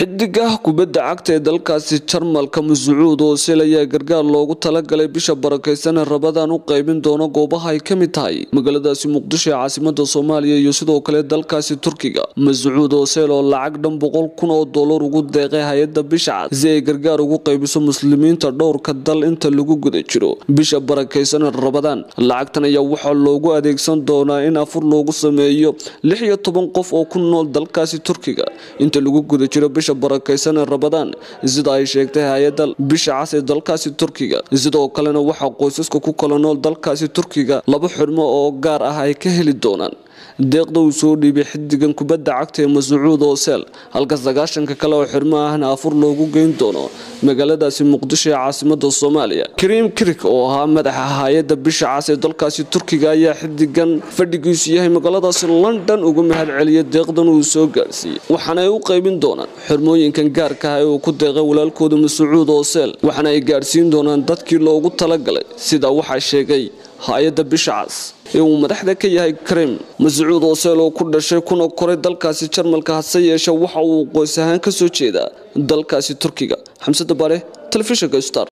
xidiga kubadda cagta ee dalkaasi Jarmalka Mas'uud Ozil ayaa gargaar loogu talagalay bisha barakeysan Ramadaan u qaybin doona goobaha ay kamid tahay magaaladaasi Muqdisho ee caasimadda Soomaaliya iyo sidoo kale dalkaasi Turkiga. Mas'uud Ozil oo lacag dhan $100,000 ugu deeqay hay'adda bisha cad si ay gargaar ugu qaybiso muslimiinta dhowrka dal inta lagu guda jiro bisha barakeysan Ramadaan. Lacagtan ayaa waxaa loogu adeegsan doonaa in afur loogu sameeyo 16 qof oo ku nool dalkaasi Turkiga inta lagu guda jiro bisha barakeysan Ramadaan sida ay sheegtay hay'adda bisha cas ee dalkaasi Turkiga. Sidoo kalena waxa qoysaska ku kala nool dalkaasi Turkiga laba xirmo oo gaar ah ay ka heli doonaan deeqda uu soo dhiibay xidigan kubadda cagta ee Mas'uud Ozil halka 90 kale oo xirmo ahna afur loogu geyn doono magaaladaasi Muqdisho ee caasimadda Soomaaliya. Karim Kirik oo ahaa madaxa hay'adda bisha cas ee dalkaasi Turkiga ayaa xidigan fadhigiisu yahay magaaladaasi London ugu mahad celiyay deeqdan uu soo gaarsiiyay waxaana ay u qaybin doonaan xirmooyinkan gaarka ah oo ku deeqay walaalkooda Mas'uud Ozil waxaana ay gaarsiin doonaan dadkii loogu talagalay sida waxa sheegay hay'adda bisha cas ee uu madaxda ka yahay Karim. Mas'uud Ozil oo ku dhashay kuna koray dalkaasi Jarmalka hase yeeshee waxa uu qoys ahaan ka soo jeedaa dalkaasi Turkiga. Xamsada Bare, Telefishinka Star.